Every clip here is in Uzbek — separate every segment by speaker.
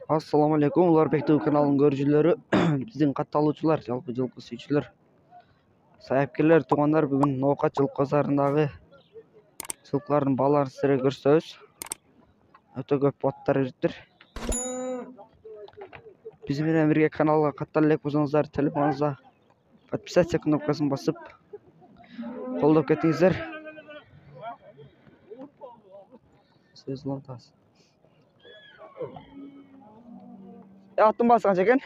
Speaker 1: Assalamu alaikum. Ularbek TV kanalının görücüleri, bizden katılımcılar, жалпы жылқы сүйүүчүлөр, саяпкерлер, тугандар, бүгүн Ноокат жылкы базарындагы жылкылардын бааларын сиздерге көрсөтөбүз. Өтө көп баттар ириптир. Биз менен бирге каналга каттала элек болсоңуздар, телефонуңузда подписаться кнопкасын басып колдоп кетиңиздер. Сөз лонтас. Аттын баасы канча экен?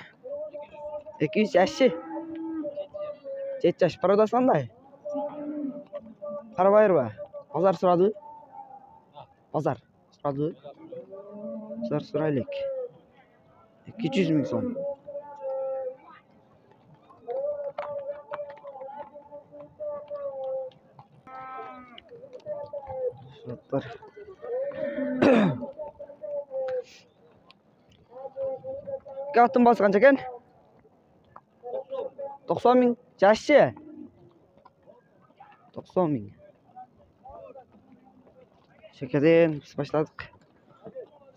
Speaker 1: 200 жашы. 7 жаш. Пародасы кандай? Карабайырбы? Базар сурады? Базар сурады? Базар сурайлык. 200 миң сом. Шоттар. Аттын баасы канча экен? 90 миң. Жашы? 90 миң. Şekerden biz başladık.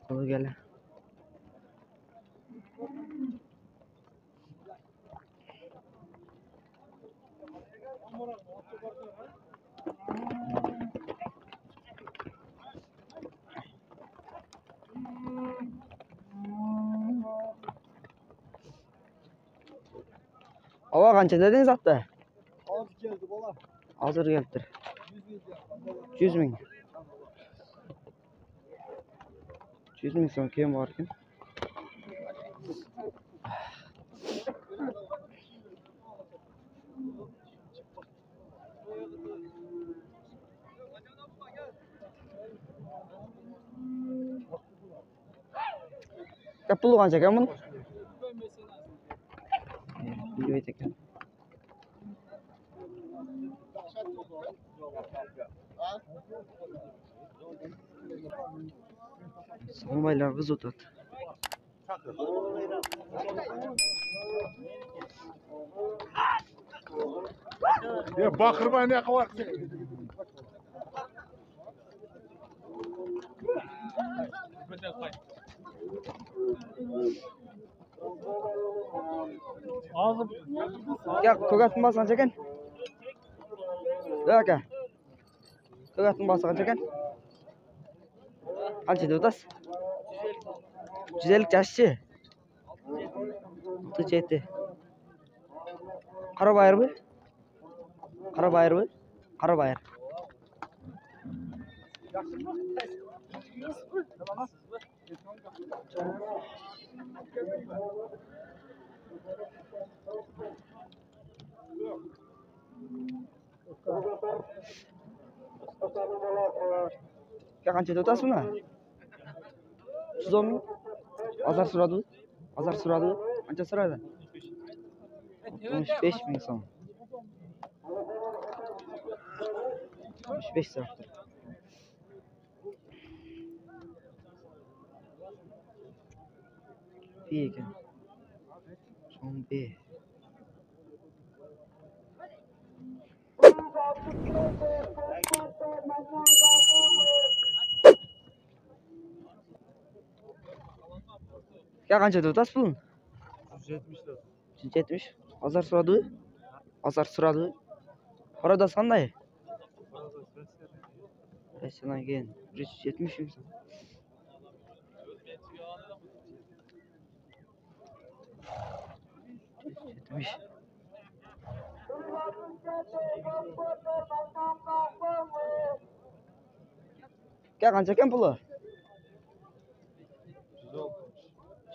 Speaker 1: Kolu gele. Ava kança dediniz hatta?
Speaker 2: Hazır geldi bala.
Speaker 1: Hazır geldi. 100 ming. 100 ming so'm keyin bor ekan. Pul qancha ekan buni? Bilmaydi ekan. Olmaylar kız otat.
Speaker 2: Ya bakırma ne kadar?
Speaker 1: Ya ko'katning basi qancha ekan? Aka. Ko'katning basi qancha ekan? Qancha deb o'tasiz? 150 jashchi. 37. Qarabayirmi? Qarabayirmi? Qarabayir. Qancha deb o'tasiz buni? 110 ming. Azar suradi. Azar suradi. Qancha suradi? 65 ming so'm. 65 so'm. İyi ekan. Son B. Ya qancha deb o'tasiz buni?
Speaker 2: 170 lira.
Speaker 1: 170. Azar suradi. Azar suradi. Parodasi qanday? Shundan keyin 170 ming so'm. 170. Ya qancha ekan puli?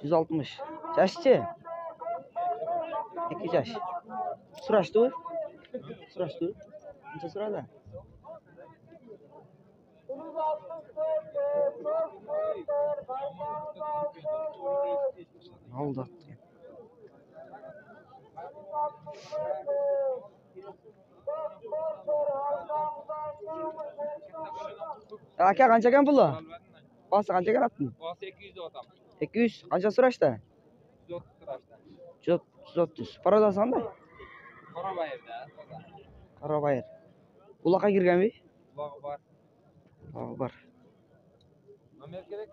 Speaker 1: 160. Jashchi? 2 jash. Surashdi-ku? Surashdi. Qancha suradi? Oldu. Aka qancha ekan puli? Basi qancha ekan attın?
Speaker 3: Bası 200 otam.
Speaker 1: 200. Qancha surashdi?
Speaker 3: 130 lirashda.
Speaker 1: 130. Parodasi qanday?
Speaker 3: Qarabayirda.
Speaker 1: Qarabayir. Buloqqa kirganmi?
Speaker 3: Bog'i bor.
Speaker 1: Bog'i bor.
Speaker 3: Nomer kerak?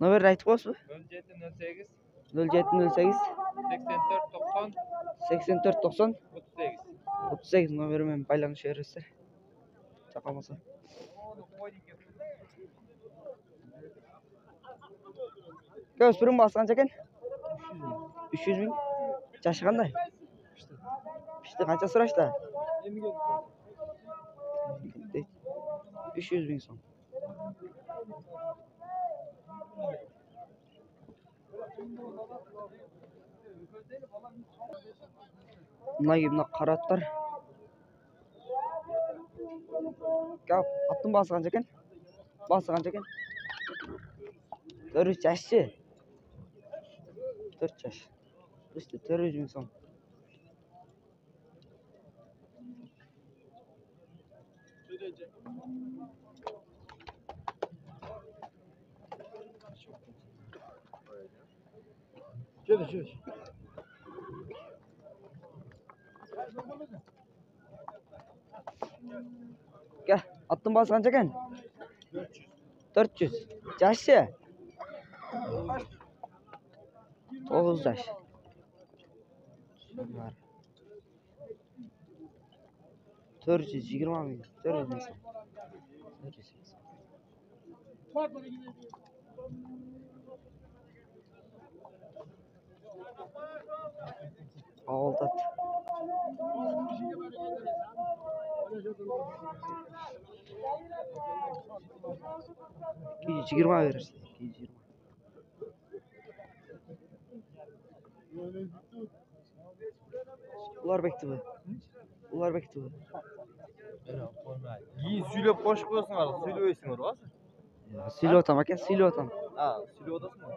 Speaker 1: Nomerni aytib qo'yasiz?
Speaker 3: 0708
Speaker 1: 0708
Speaker 3: 84 90
Speaker 1: 84 90
Speaker 3: 38.
Speaker 1: 38 nomerime байланışa бересіздер. Чакалмаса. Көспүрүм басканча экен? 300 миң. Жашы кандай? Пишти канча сурашта? 300 миң сом. Мына караттар. Кап, аттын басы канча экен? Басы канча экен? 4 жашчы. 4 жаш. İşte 400 миң сом.
Speaker 2: Gel.
Speaker 1: Gel, аттын басы канча экен? 400. Жашы? 9 жаш. 420 миң. 400 миң сом. Алdat. 220 verirsin. 220. Ular bekliyor. Ular bekliyor.
Speaker 4: Giyin söylep koşup koyasınlar, söyleyesinglar va?
Speaker 1: Silo otam aka, silo otam.
Speaker 4: Ha, söylep odasın mı?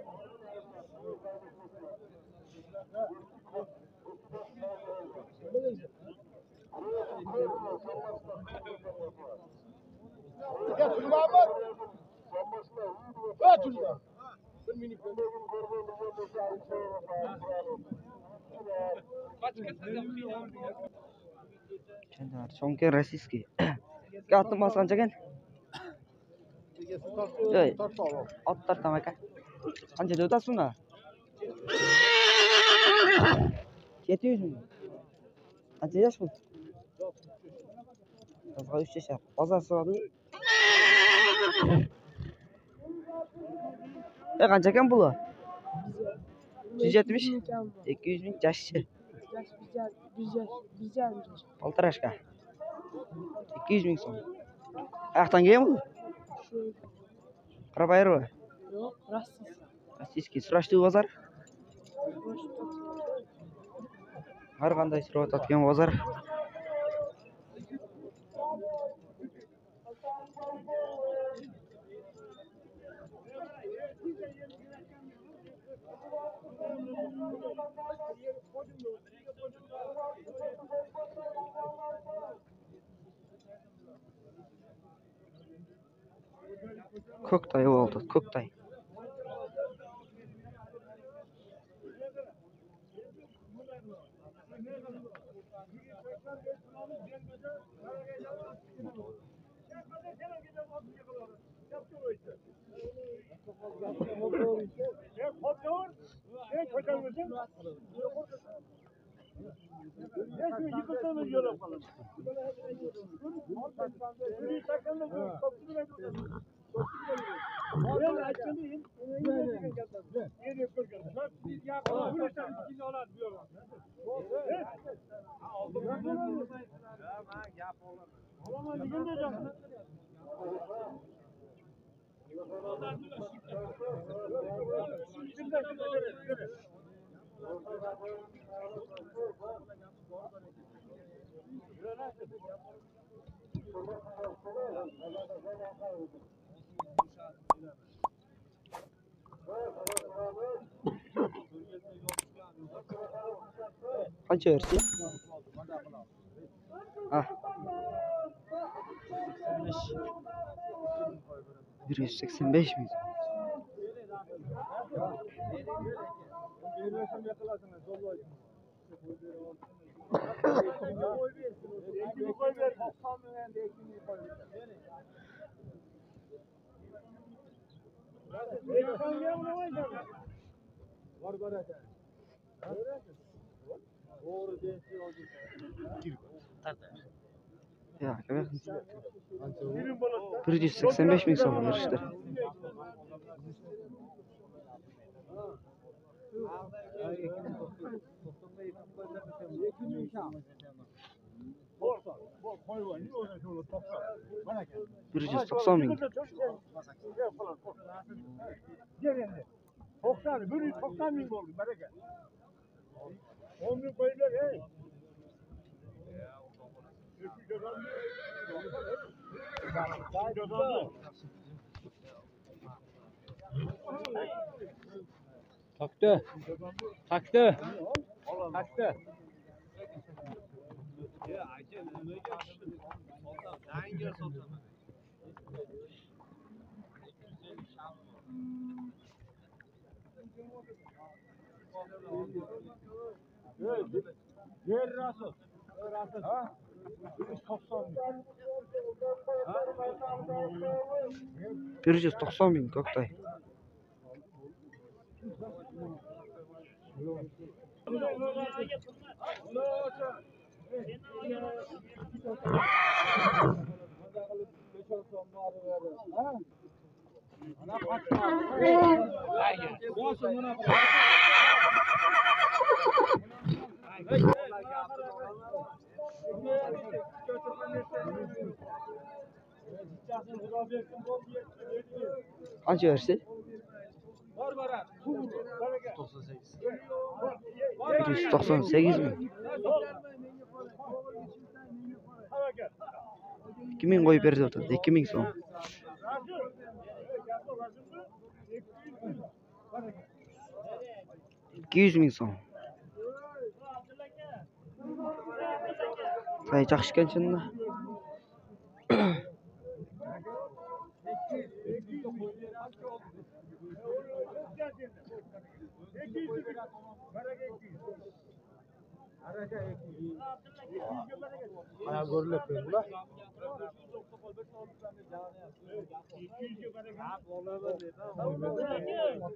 Speaker 2: Gel şuraya bak. Bak şuraya.
Speaker 1: Kendar, Şonken российский. Gel attım bas kanca gel. Ey, atlar tam aka. Kanca da ötasın da. 700 mü? Kanca yaş mı? Kazga 3 yaş yap. Pazar sıradı. Kanca ken bulu? 170? 200 ming yaşlı. Altı yaşka. 200 ming so'm. Ayaktan geliyor mu? Karabayır mı?
Speaker 5: Yok, rastsız.
Speaker 1: Российский. Сұрашты базар? Har qanday surib o'tadigan bozor. Ko'ktay oldu, Ko'ktay. Kaç versin? Ah. 185 mi? Ya, evet. 185 bin so'm berishdi. Bir yüz 90 bin.
Speaker 2: Toksan, 190 bin oldu bereket. 10 bin koydular hey.
Speaker 3: Taktı. Taktı. Taktı.
Speaker 2: Ver Rasul. Ha? 190 bin.
Speaker 1: 190 bin Göktay. Kaç versi? 198 bin. Kimin koyup berdi otur? 2000 so'm. 200 bin so'm. Say yaxshi ekan chinda.
Speaker 2: Aya görülüp böyle.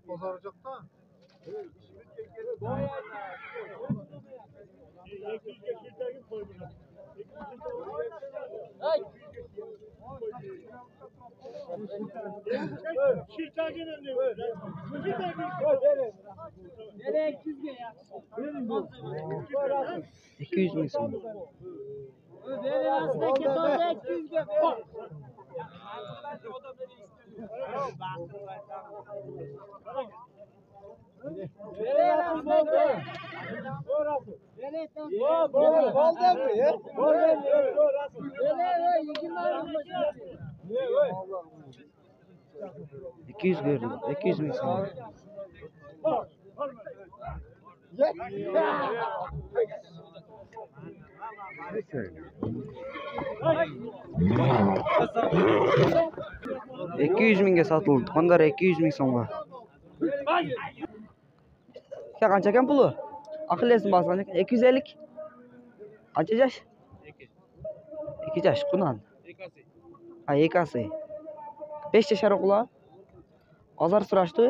Speaker 2: Pazarcık da.
Speaker 5: Nereye 200 ya?
Speaker 1: 200 bin so'm.
Speaker 5: Verin aslındaki doza 200 verin. Verin aslındaki.
Speaker 1: Verin 200 verdi. 200 bin so'm. İki yüz mingga sotildi. Qonlar 200 ming so'mga. Ya qancha ekan puli? Aqllesin bas qancha? 250. Qancha yosh? 2 yosh. Qunan. Ha, ekasi. 5 yashar o'g'li. Hozir so'rashdi.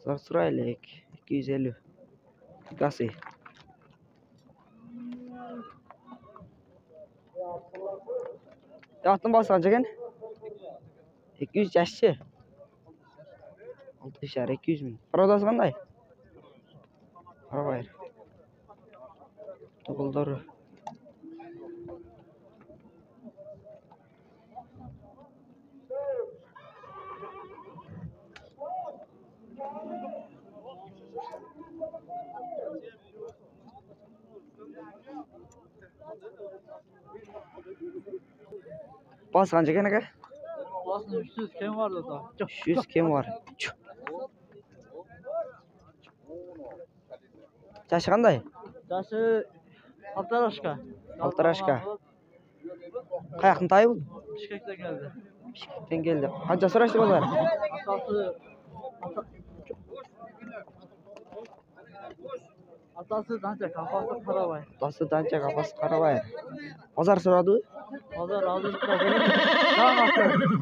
Speaker 1: Hozir so'raylik. 250. Ekasi. Yaxtın bas qancha ekan? 200 yoshchi. 6 yashar 200 ming. Prodasi qanday? Qarabay. Tug'ildir. Bas qancha ekan aka?
Speaker 3: Aslında 300 kim vardı da?
Speaker 1: 300 kim var? Yaşı qanday?
Speaker 3: Yaşı Altarashka.
Speaker 1: Altarashka. Qayoqni tayi bu?
Speaker 3: Bishkek'ten geldi.
Speaker 1: Bishkekdan keldi. Qancha so'rashdi bozor?
Speaker 3: Atası Danca, kafası Karabay.
Speaker 1: Atası Danca, kafası Karabay. Bozor so'radi u?
Speaker 3: Pazar aldık da benim. Tamam atıyor.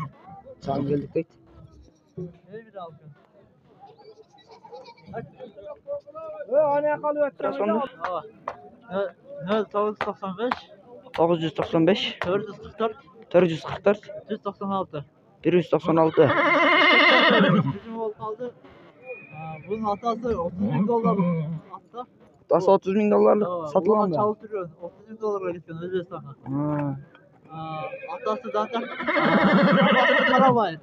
Speaker 1: Can geldik deydi.
Speaker 3: Ne bir alkın.
Speaker 2: Anaya kalıyor.
Speaker 1: Telefonu
Speaker 3: Aa. Ne 995
Speaker 1: 995
Speaker 3: 444
Speaker 1: 444
Speaker 3: 196.
Speaker 1: 196.
Speaker 3: Bizim oğul kaldı. Bunun hatası 30.000 dolar hatta.
Speaker 1: Dası 30 bin dolarlık
Speaker 3: Ulan
Speaker 1: satılan da.
Speaker 3: çalıştırıyor. 30.000 dolara gittin Özbekistan'a.
Speaker 1: Ha.
Speaker 3: Hatası zaten babası Karabay.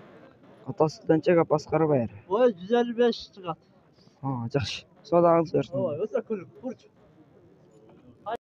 Speaker 1: Atasıdan çek Abbas Karabayır.
Speaker 3: Boyu 155 çıkat.
Speaker 1: Ha, yaxşı. Sodağınız versin.
Speaker 3: Oy, öse kulüp, burç.